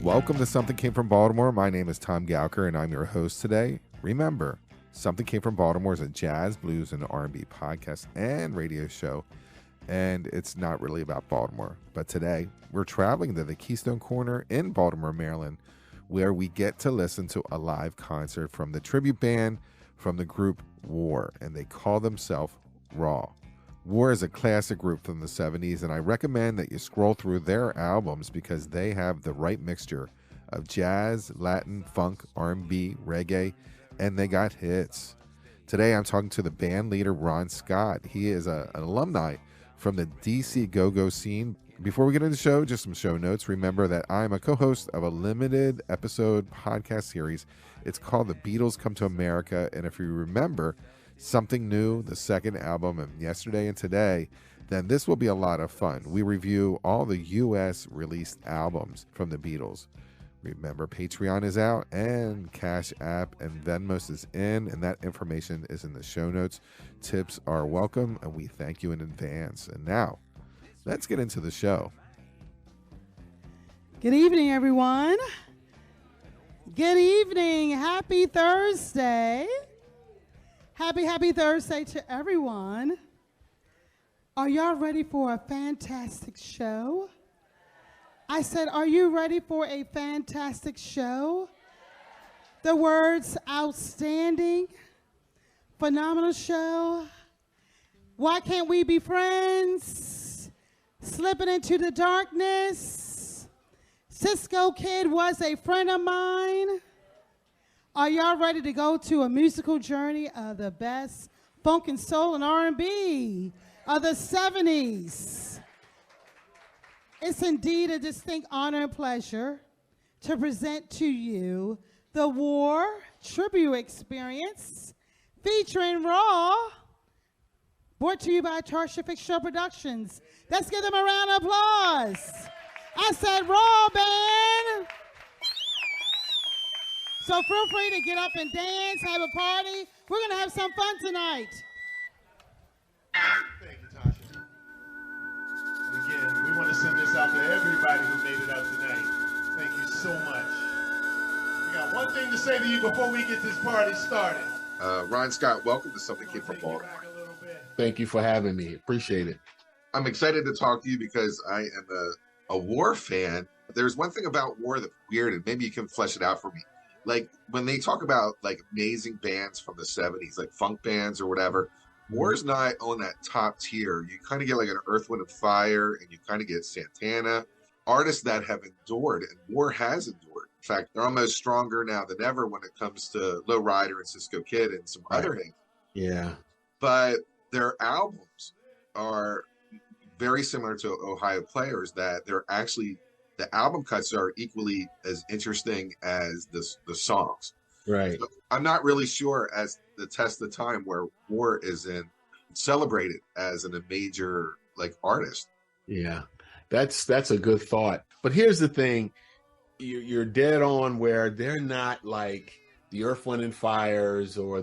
Welcome to Something Came from Baltimore. My name is Thomas-Gouker, and I'm your host today. Remember, Something Came from Baltimore is a jazz, blues, and R&B podcast and radio show, and it's not really about Baltimore. But today, we're traveling to the Keystone Corner in Baltimore, Maryland, where we get to listen to a live concert from the tribute band from the group War, and they call themselves Raw. War is a classic group from the 70s, and I recommend that you scroll through their albums because they have the right mixture of jazz, Latin, funk, R&B, reggae, and they got hits. Today, I'm talking to the band leader, Ron Scott. He is an alumni from the DC go-go scene. Before we get into the show, just some show notes. Remember that I'm a co-host of a limited episode podcast series. It's called The Beatles Come To America, and if you remember Something New, the second album, and Yesterday and Today, then this will be a lot of fun. We review all the U.S. released albums from the Beatles. Remember, Patreon is out, and Cash App and Venmo is in, and that information is in the show notes. Tips are welcome, and we thank you in advance. And now, let's get into the show. Good evening, everyone. Good evening. Happy Thursday. Happy Thursday to everyone. Are y'all ready for a fantastic show? I said, are you ready for a fantastic show? The words outstanding, phenomenal show, why can't we be friends, slipping into the darkness, Cisco Kid was a friend of mine. Are y'all ready to go to a musical journey of the best funk and soul and R&B of the 70s? It's indeed a distinct honor and pleasure to present to you the War Tribute Experience featuring Raw, brought to you by Tarsha Fixture Productions. Let's give them a round of applause. I said Raw Band. So feel free to get up and dance, have a party. We're going to have some fun tonight. Thank you, Tasha. And again, we want to send this out to everybody who made it out tonight. Thank you so much. We got one thing to say to you before we get this party started. Ron Scott, welcome to Something Came from Baltimore. Thank you for having me. Appreciate it. I'm excited to talk to you because I am a War fan. There's one thing about War that's weird, and maybe you can flesh it out for me. Like when they talk about like amazing bands from the 70s, like funk bands or whatever, War's not on that top tier. You kind of get like an Earth, Wind, and Fire, and you kind of get Santana, artists that have endured, and War has endured. In fact, they're almost stronger now than ever when it comes to Low Rider and Cisco Kid and some other things. Yeah. But their albums are very similar to Ohio Players, that they're actually, the album cuts are equally as interesting as the songs. Right. So I'm not really sure as the test of time where War is celebrated as a major like artist. Yeah, that's a good thought. But here's the thing, you're dead on where they're not like the Earth, Wind, and Fires or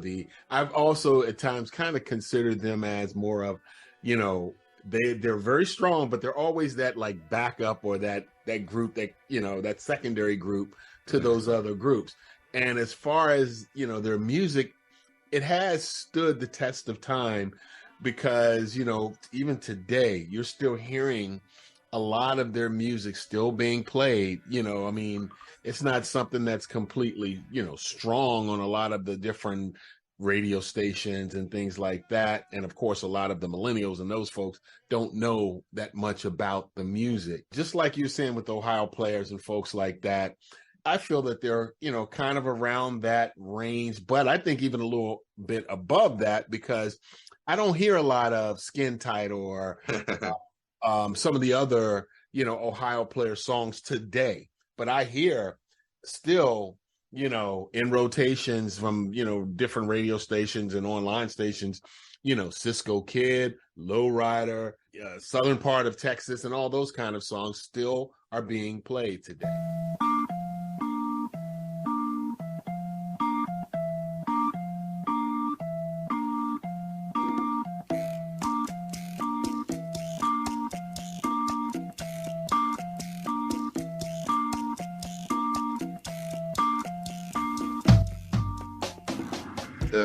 I've also at times kind of considered them as more of, they're very strong, but they're always that like backup or that group that, that secondary group to those other groups. And as far as, their music, it has stood the test of time because, even today, you're still hearing a lot of their music still being played. It's not something that's completely, strong on a lot of the different radio stations and things like that. And of course, a lot of the millennials and those folks don't know that much about the music. Just like you're saying with Ohio Players and folks like that, I feel that they're, kind of around that range, but I think even a little bit above that because I don't hear a lot of Skin Tight or some of the other, Ohio Player songs today, but I hear still, in rotations from, different radio stations and online stations, Cisco Kid, Low Rider, Southern Part of Texas, and all those kind of songs still are being played today.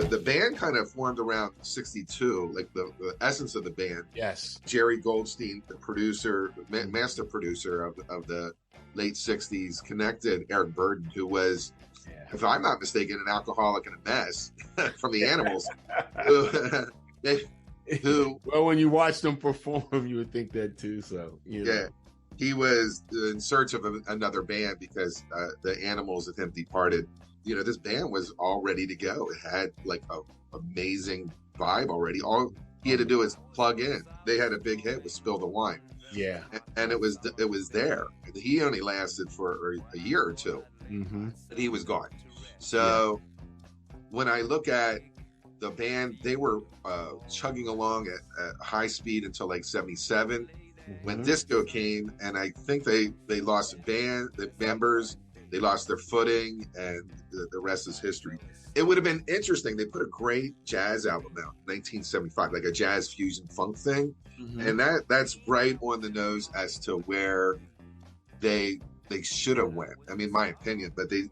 the band kind of formed around 62, like the essence of the band. Yes. Jerry Goldstein, the producer, master producer of the late 60s, connected Eric Burden, who was, if I'm not mistaken, an alcoholic and a mess from the Animals. Well, when you watch them perform, you would think that too. So, yeah, he was in search of another band because the Animals with him departed. This band was all ready to go. It had like a amazing vibe already. All he had to do is plug in. They had a big hit with "Spill the Wine." Yeah, and it was there. He only lasted for a year or two, and he was gone. So when I look at the band, they were chugging along at high speed until like 77, when disco came, and I think they lost the members. They lost their footing, and the rest is history. It would have been interesting. They put a great jazz album out in 1975, like a jazz fusion funk thing. And that's right on the nose as to where they should have went. I mean, my opinion, but they,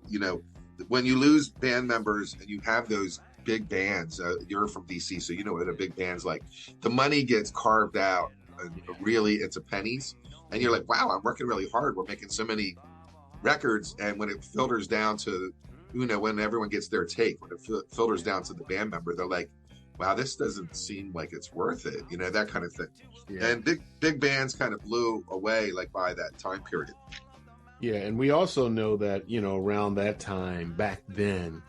when you lose band members and you have those big bands, you're from DC, so you know what a big band's like. The money gets carved out really into pennies, and you're like, wow, I'm working really hard. We're making so many records, and when it filters down to, when everyone gets their take, when it filters down to the band member, they're like, wow, this doesn't seem like it's worth it, that kind of thing. Yeah. And big bands kind of blew away like by that time period. Yeah, and we also know that, around that time, back then,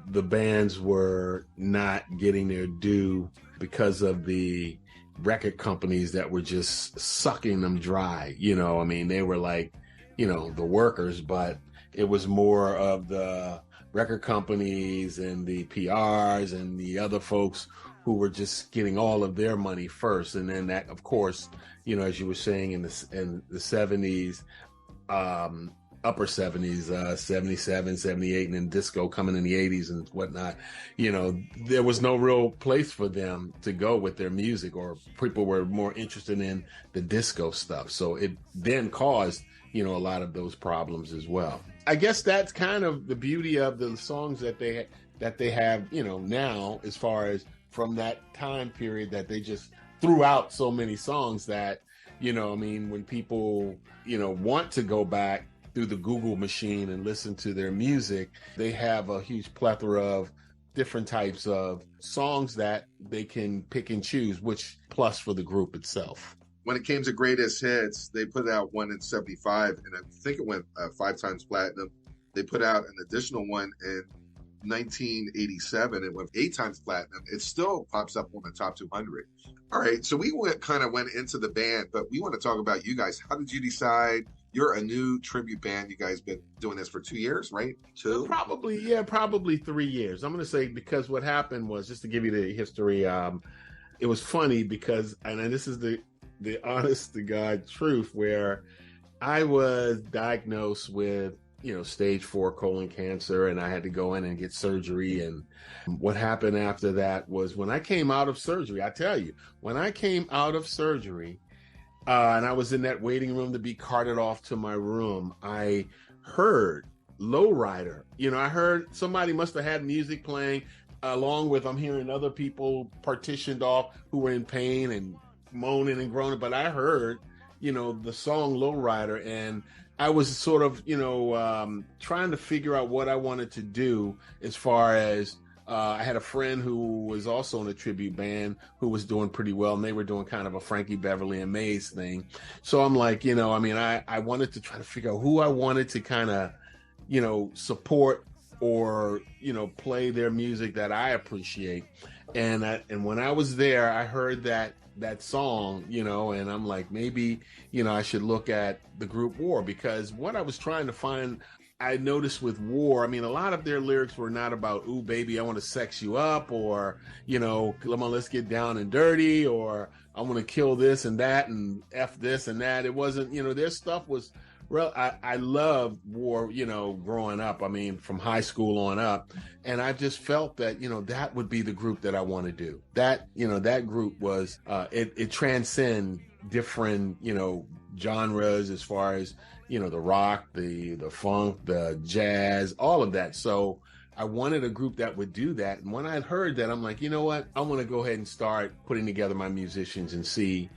the bands were not getting their due because of the record companies that were just sucking them dry. They were like, the workers, but it was more of the record companies and the PRs and the other folks who were just getting all of their money first. And then that, of course, as you were saying, in the 70s, upper 70s, 77, 78, and then disco coming in the 80s and whatnot, there was no real place for them to go with their music, or people were more interested in the disco stuff. So it then caused a lot of those problems as well. I guess that's kind of the beauty of the songs that they have, now, as far as from that time period, that they just threw out so many songs that, when people, want to go back through the Google machine and listen to their music, they have a huge plethora of different types of songs that they can pick and choose, which plus for the group itself. When it came to greatest hits, they put out one in 75, and I think it went 5 times platinum. They put out an additional one in 1987. It went 8 times platinum. It still pops up on the top 200. All right, so we kind of went into the band, but we want to talk about you guys. How did you decide? You're a new tribute band. You guys been doing this for 2 years, right? 2? Probably 3 years. I'm going to say, because what happened was, just to give you the history, it was funny because, and this is the honest to God truth, where I was diagnosed with, stage 4 colon cancer, and I had to go in and get surgery. And what happened after that was, when I came out of surgery, I tell you, when I came out of surgery, and I was in that waiting room to be carted off to my room, I heard Lowrider. I heard somebody must have had music playing along with, I'm hearing other people partitioned off who were in pain and moaning and groaning, but I heard, the song Lowrider, and I was sort of, trying to figure out what I wanted to do as far as, I had a friend who was also in a tribute band who was doing pretty well, and they were doing kind of a Frankie Beverly and Mays thing. So I'm like, I wanted to try to figure out who I wanted to kind of, support or, play their music that I appreciate. And when I was there, I heard that song, and I'm like, maybe, I should look at the group War, because what I was trying to find, I noticed with War, a lot of their lyrics were not about, ooh, baby, I want to sex you up, or, come on, let's get down and dirty, or I want to kill this and that and F this and that. It wasn't, their stuff was real. I loved War, growing up, from high school on up. And I just felt that, that would be the group that I want to do. That, that group was, it transcend different, genres as far as, the rock, the funk, the jazz, all of that. So I wanted a group that would do that. And when I heard that, I'm like, you know what? I want to go ahead and start putting together my musicians and see,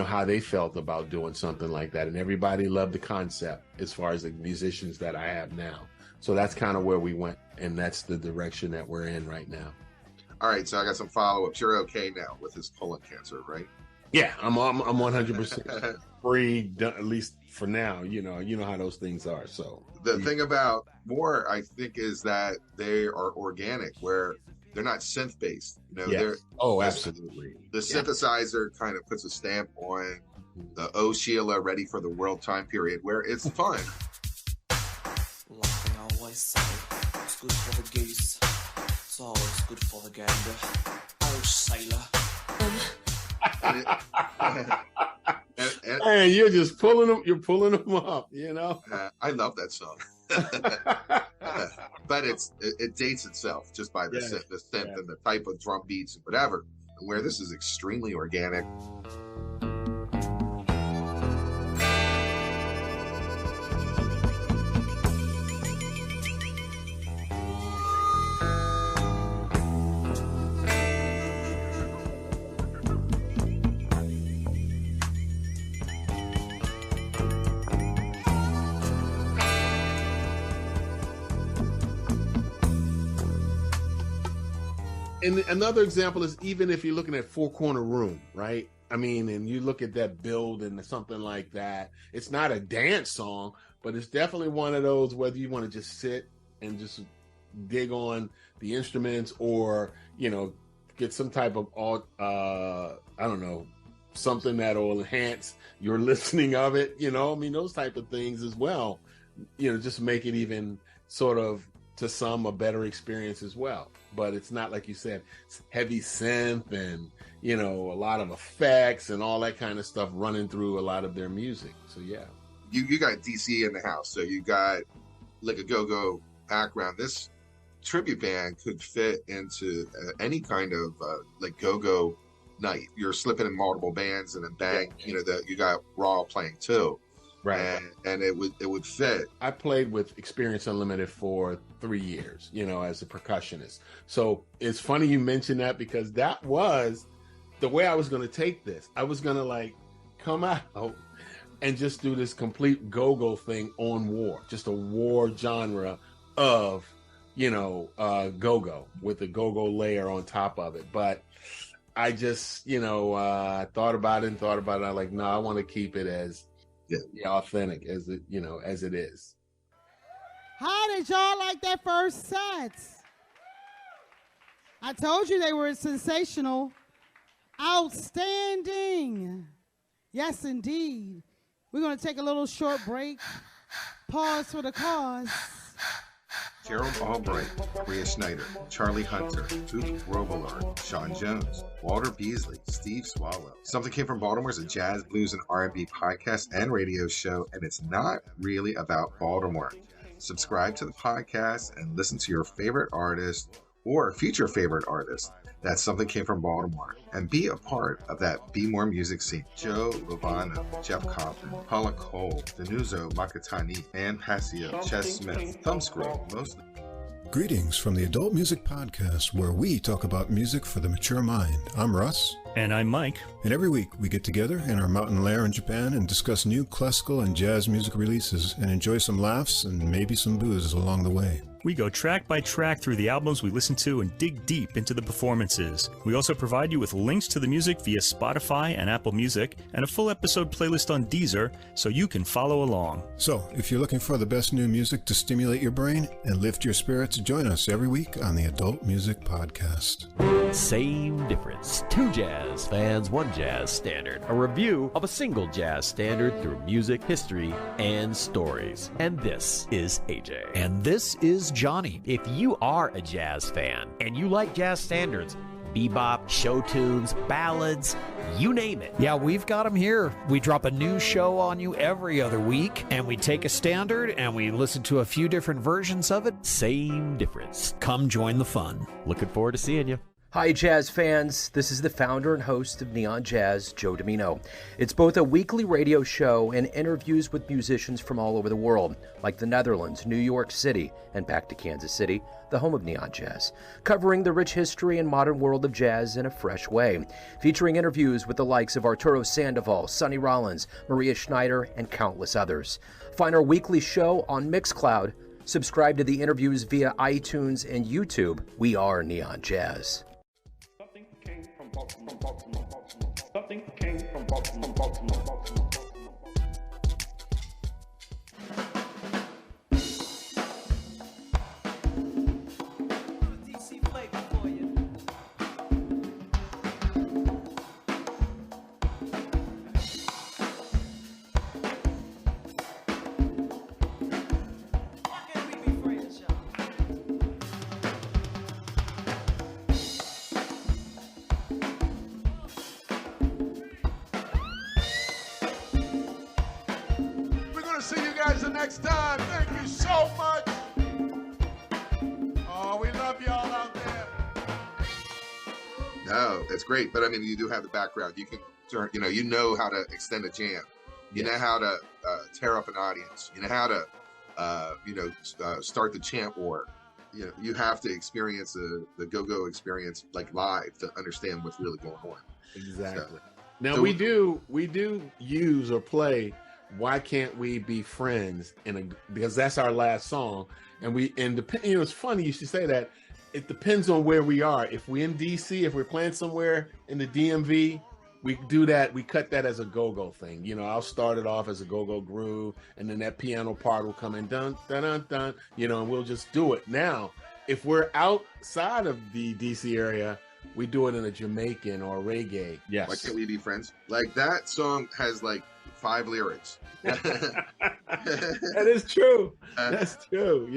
how they felt about doing something like that. And everybody loved the concept as far as the musicians that I have now. So that's kind of where we went. And that's the direction that we're in right now. All right. So I got some follow-ups. You're okay now with his colon cancer, right? Yeah, I'm 100% free, at least for now. You know how those things are. So the thing about more, I think, is that they are organic, where they're not synth based. Yes. Absolutely. The synthesizer kind of puts a stamp on the "Oh Sheila, ready for the world" time period, where it's fun. Like they always say, it's good for the geese. It's always good for the gander. Oh, sailor. And you're just pulling them. You're pulling them up. I love that song, but it dates itself just by the synth and the type of drum beats and whatever. Where this is extremely organic. And another example is, even if you're looking at Four Corner Room, right? I mean, and you look at that build and something like that, it's not a dance song, but it's definitely one of those, whether you want to just sit and just dig on the instruments or, get some type of, something that will enhance your listening of it, those type of things as well, just make it even sort of, to some, a better experience as well. But it's not, like you said, it's heavy synth and, a lot of effects and all that kind of stuff running through a lot of their music. So, yeah. You got DC in the house, so you got like a go-go background. This tribute band could fit into any kind of like go-go night. You're slipping in multiple bands and then bang, that you got Raw playing too. Right. And it would fit. I played with Experience Unlimited for 3 years, as a percussionist. So it's funny you mentioned that, because that was the way I was going to take this. I was going to come out and just do this complete go-go thing on war, just a war genre of, go-go with the go-go layer on top of it. But I just, thought about it. I'm like, no, I want to keep it as authentic as it, as it is. How did y'all like that first set? I told you they were sensational. Outstanding. Yes, indeed. We're going to take a little short break. Pause for the cause. Gerald Albright, Rhea Schneider, Charlie Hunter, Hoop Robillard, Sean Jones, Walter Beasley, Steve Swallow. Something Came from Baltimore is a jazz, blues, and R&B podcast and radio show, and it's not really about Baltimore. Subscribe to the podcast and listen to your favorite artist or future favorite artist. That's Something Came from Baltimore. And be a part of that Be More music scene. Joe Lovano, Jeff Coffin, Paula Cole, Danuzo Makatani, Ann Passio, Ches Smith, Thumbscroll, mostly. Greetings from the Adult Music Podcast, where we talk about music for the mature mind. I'm Russ. And I'm Mike. And every week we get together in our mountain lair in Japan and discuss new classical and jazz music releases and enjoy some laughs and maybe some booze along the way. We go track by track through the albums we listen to and dig deep into the performances. We also provide you with links to the music via Spotify and Apple Music, and a full episode playlist on Deezer so you can follow along. So, if you're looking for the best new music to stimulate your brain and lift your spirits, join us every week on the Adult Music Podcast. Same difference. Two jazz fans, one jazz standard. A review of a single jazz standard through music, history, and stories. And this is AJ. And this is Johnny. If you are a jazz fan and you like jazz standards, bebop, show tunes, ballads, you name it. Yeah, we've got them here. We drop a new show on you every other week, and we take a standard and we listen to a few different versions of it. Same difference. Come join the fun. Looking forward to seeing you. Hi, jazz fans. This is the founder and host of Neon Jazz, Joe Domino. It's both a weekly radio show and interviews with musicians from all over the world, like the Netherlands, New York City, and back to Kansas City, the home of Neon Jazz, covering the rich history and modern world of jazz in a fresh way, featuring interviews with the likes of Arturo Sandoval, Sonny Rollins, Maria Schneider, and countless others. Find our weekly show on Mixcloud. Subscribe to the interviews via iTunes and YouTube. We are Neon Jazz. Something came from Baltimore. Something came from Baltimore. Next time. Thank you so much. Oh, we love y'all out there. No, that's great. But I mean, you do have the background. You can turn, you know how to extend a jam. You know how to tear up an audience. You know how to, start the chant war. You have to experience the go-go experience like live to understand what's really going on. Exactly. So, now we do use or play Why Can't We Be Friends because that's our last song. And it's funny you should say that. It depends on where we are. If we're in DC, if we're playing somewhere in the DMV, we do that. We cut that as a go-go thing. I'll start it off as a go-go groove, and then that piano part will come in, dun, dun, dun, dun, and we'll just do it. Now, if we're outside of the DC area, we do it in a Jamaican or reggae. Yes. Why Can't We Be Friends? Like that song has like 5 lyrics. That is true. That's true.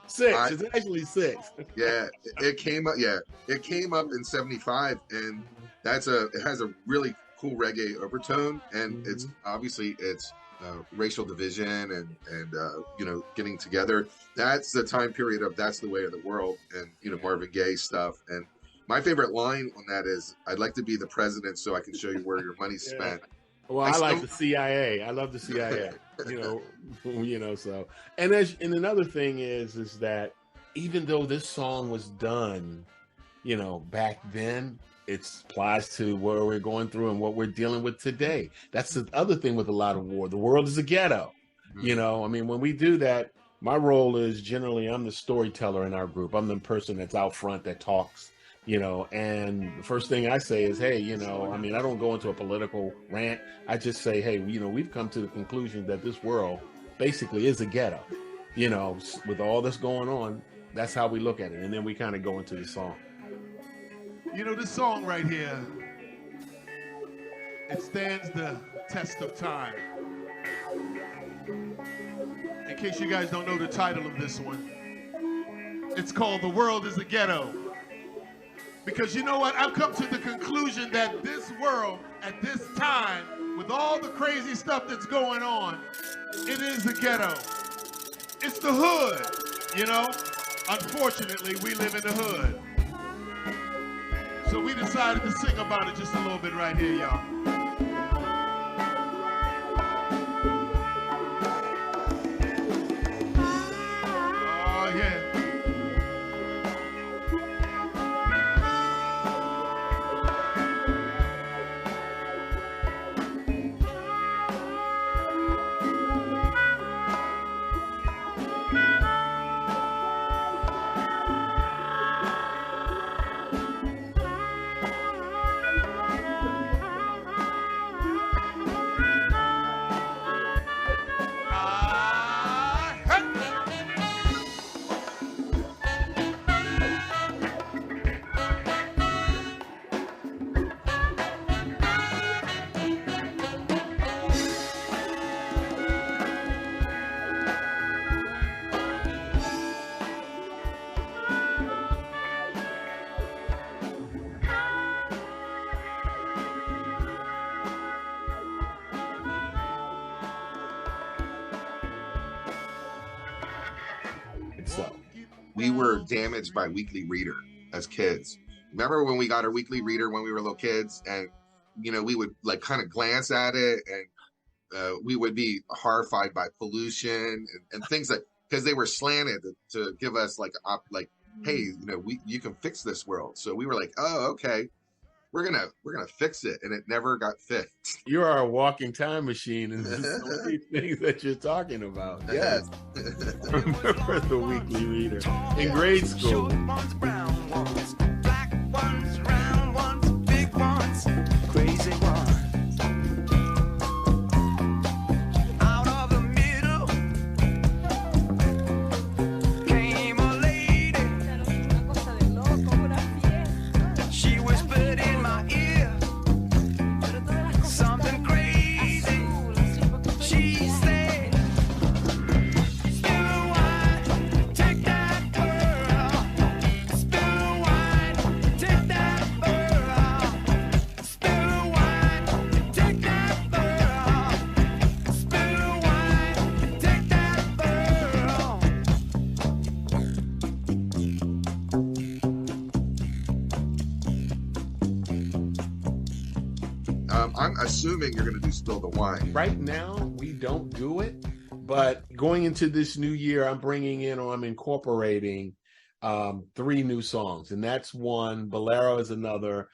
6. It's actually 6. Yeah, it came up. Yeah, it came up in '75, and it has a really cool reggae overtone, and it's obviously racial division and getting together. That's the time period of That's the Way of the World, and Marvin Gaye stuff. And my favorite line on that is, "I'd like to be the president so I can show you where your money's spent." Well, I like the CIA. I love the CIA. So. And another thing is that even though this song was done, back then, it applies to what we're going through and what we're dealing with today. That's the other thing with a lot of war. The world is a ghetto. When we do that, my role is generally I'm the storyteller in our group. I'm the person that's out front that talks. And the first thing I say is, hey, I don't go into a political rant. I just say, hey, we've come to the conclusion that this world basically is a ghetto, with all this going on. That's how we look at it. And then we kind of go into the song. This song right here, it stands the test of time. In case you guys don't know the title of this one, it's called The World is a Ghetto. Because you know what? I've come to the conclusion that this world, at this time, with all the crazy stuff that's going on, it is a ghetto. It's the hood, Unfortunately, we live in the hood. So we decided to sing about it just a little bit right here, y'all. Oh, yeah. We were damaged by Weekly Reader as kids. remember when we got our weekly reader when we were little kids, and we would like kind of glance at it, and we would be horrified by pollution and things like, because they were slanted to give us like hey, you can fix this world. So we were like, oh, okay, we're gonna fix it, and it never got fixed. You are a walking time machine, and some of these things that you're talking about. Yes, remember the weekly reader in grade school. I'm assuming you're going to do Spill the Wine. Right now, we don't do it, but going into this new year, I'm incorporating 3 new songs, and that's one. Bolero is another,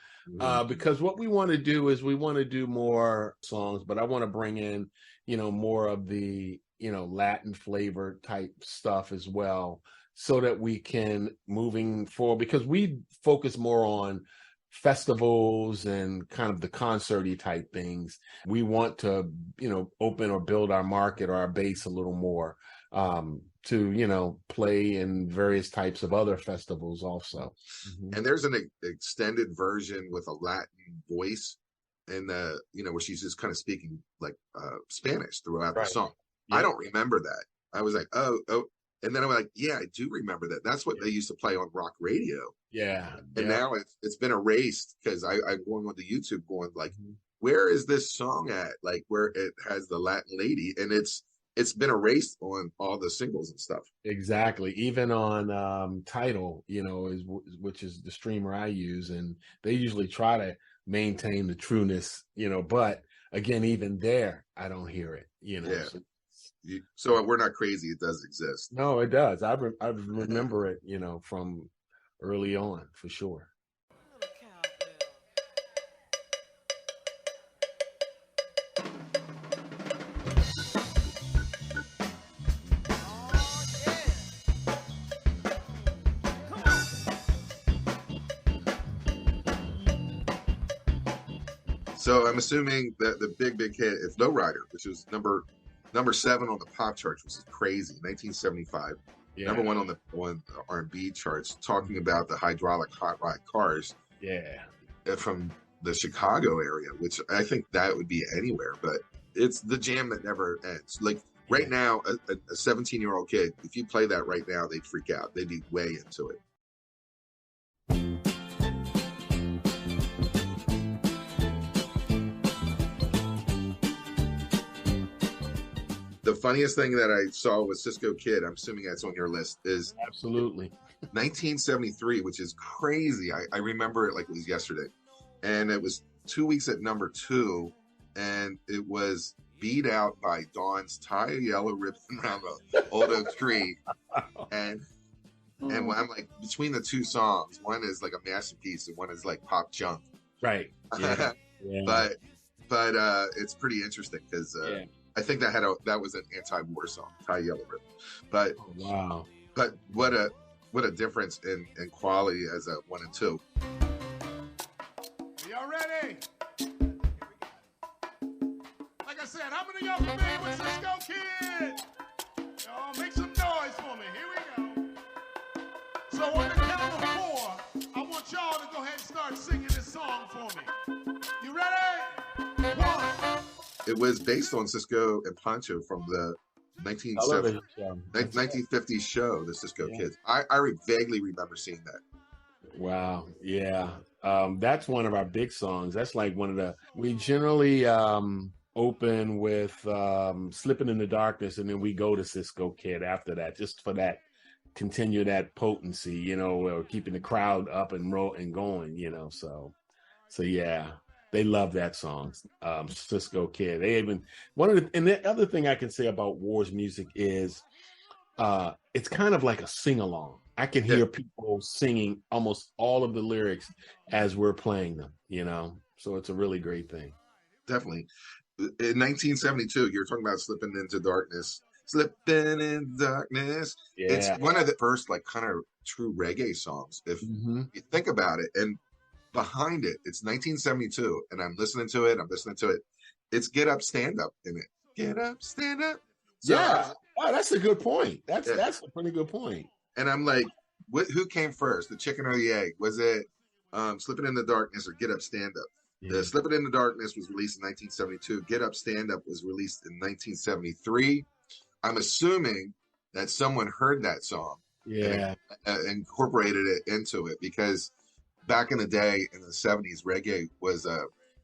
because what we want to do is we want to do more songs, but I want to bring in, more of the, Latin flavor type stuff as well, so that we can, moving forward, because we focus more on festivals and kind of the concert-y type things. We want to, open or build our market or our base a little more, to, play in various types of other festivals also. Mm-hmm. And there's an extended version with a Latin voice, and where she's just kind of speaking like Spanish throughout the song. Yeah. I don't remember that. I was like, oh. And then I'm like, yeah, I do remember that. That's what they used to play on rock radio. Yeah. And now it's been erased, because I'm going on the YouTube going like, where is this song at? Like, where it has the Latin lady, and it's been erased on all the singles and stuff. Exactly. Even on Tidal, which is the streamer I use, and they usually try to maintain the trueness, but again, even there, I don't hear it, Yeah. So we're not crazy. It does exist. No, it does. I remember it, from early on, for sure. So I'm assuming that the big hit is Low Rider, which was number 7 on the pop charts, which is crazy. 1975, number 1 on the R&B charts, talking about the hydraulic hot rod cars. Yeah, from the Chicago area, which I think that would be anywhere, but it's the jam that never ends. Like right now, a 17-year-old kid, if you play that right now, they'd freak out. They'd be way into it. The funniest thing that I saw was Cisco Kid. I'm assuming that's on your list. Is absolutely 1973, which is crazy. I remember it like it was yesterday, and it was 2 weeks at number 2, and it was beat out by Dawn's "Tie a Yellow Ribbon Around the Old Oak Tree," and I'm like, between the 2 songs, one is like a masterpiece and one is like pop junk. Right. Yeah. But it's pretty interesting because. I think that was an anti-war song, Tie Yellow Ribbon. But wow. But what a difference in quality as a 1 and 2. Y'all ready? Like I said, how many of y'all familiar with Cisco Kid? Y'all make some noise for me. Here we go. So on the count of 4, I want y'all to go ahead and start singing this song for me. You ready? 1. It was based on Cisco and Pancho from the 1950s show, the Cisco Kids. I vaguely remember seeing that. Wow. Yeah. That's one of our big songs. That's like one of we generally open with Slipping in the Darkness, and then we go to Cisco Kid after that, just for that continue that potency, you know, or keeping the crowd up and going, you know. So yeah, they love that song, Cisco Kid. They even and the other thing I can say about War's music is it's kind of like a sing-along. I can hear people singing almost all of the lyrics as we're playing them, you know. So it's a really great thing. Definitely. In 1972, you're talking about Slipping Into Darkness. Slipping in Darkness. Yeah. It's one of the first like kind of true reggae songs, if you think about it. And behind it, it's 1972, and I'm listening to it. It's Get Up, Stand Up in it. Get up, stand up. So, yeah. Oh, that's a good point. That's a pretty good point. And I'm like, who came first, the chicken or the egg? Was it Slipping in the Darkness or Get Up, Stand Up? Yeah. The Slipping in the Darkness was released in 1972. Get Up, Stand Up was released in 1973. I'm assuming that someone heard that song and incorporated it into it, because back in the day in the 70s, reggae was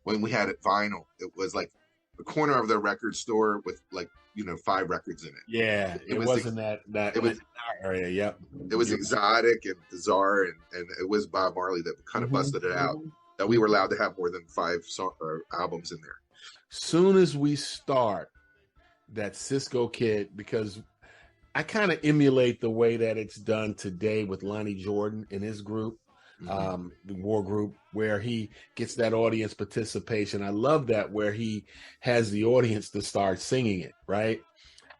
when we had it vinyl, it was like the corner of the record store with like 5 records in it. Yeah, it wasn't that it was our area. Yep, it was exotic and bizarre, and it was Bob Marley that kind of busted it out, that we were allowed to have more than 5 albums in there. Soon as we start that Cisco Kid, because I kind of emulate the way that it's done today with Lonnie Jordan and his group, the War Group, where he gets that audience participation. I love that, where he has the audience to start singing it, right?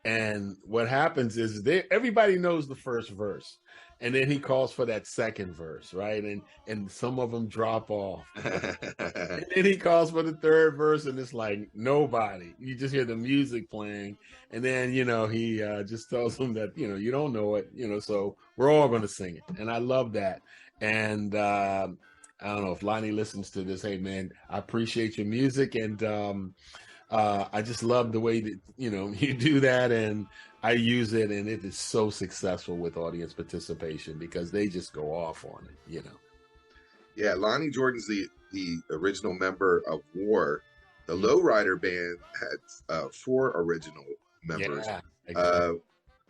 And what happens is everybody knows the first verse, and then he calls for that second verse, right? And some of them drop off. And then he calls for the third verse, and it's like nobody. You just hear the music playing, and then he just tells them that you don't know it, so we're all going to sing it. And I love that. And I don't know if Lonnie listens to this. Hey man, I appreciate your music, and I just love the way that you do that, and I use it, and it is so successful with audience participation because they just go off on it, Yeah, Lonnie Jordan's the original member of War. The Lowrider band had 4 original members. Yeah, exactly.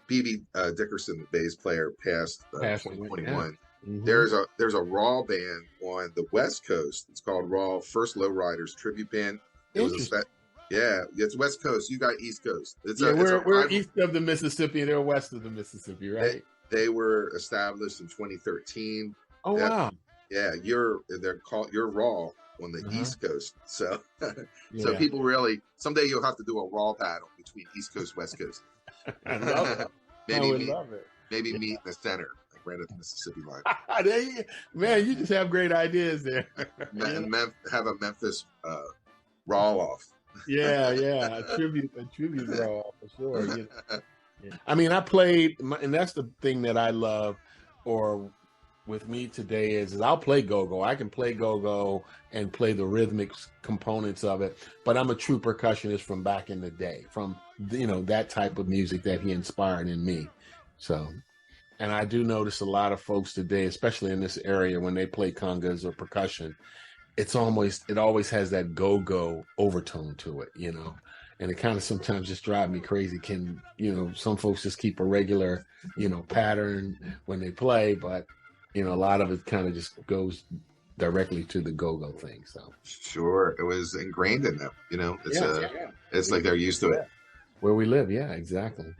B.B. Dickerson, the bass player, passed 2021. Yeah. There's a Raw band on the West Coast. It's called Raw, First Lowriders Tribute Band. It's West Coast. You got East Coast. We're east of the Mississippi, and they're west of the Mississippi, right? They were established in 2013. Oh wow! Yeah, you're Raw on the East Coast. So so people really, someday you'll have to do a Raw battle between East Coast, West Coast. I love it. Love it. Maybe meet in the center, like right at the Mississippi line. Man, you just have great ideas there. And have a Memphis Raw off. Yeah, a tribute Raw for sure. I mean, I played, and that's the thing that I love, or with me today is I'll play go-go. I can play go-go and play the rhythmic components of it, but I'm a true percussionist from back in the day, from that type of music that he inspired in me. So, and I do notice a lot of folks today, especially in this area, when they play congas or percussion, it always has that go-go overtone to it, and it kind of sometimes just drives me crazy. Can, some folks just keep a regular, pattern when they play, but, a lot of it kind of just goes directly to the go-go thing. So sure, it was ingrained in them, it's like they're used to it. Where we live, yeah, exactly.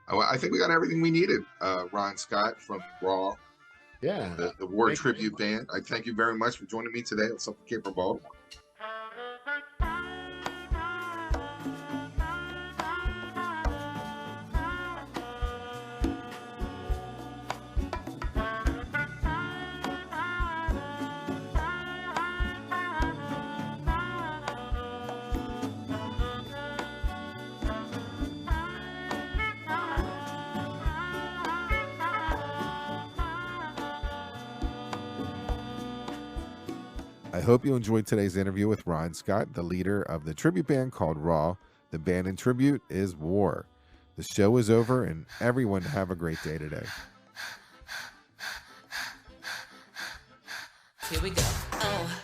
I think we got everything we needed. Ron Scott from Raw. Yeah. The War Tribute Band. I thank you very much for joining me today on Something Came from Baltimore. I hope you enjoyed today's interview with Ron Scott, the leader of the tribute band called Raw. The band in tribute is War. The show is over, and everyone have a great day today. Here we go. Oh.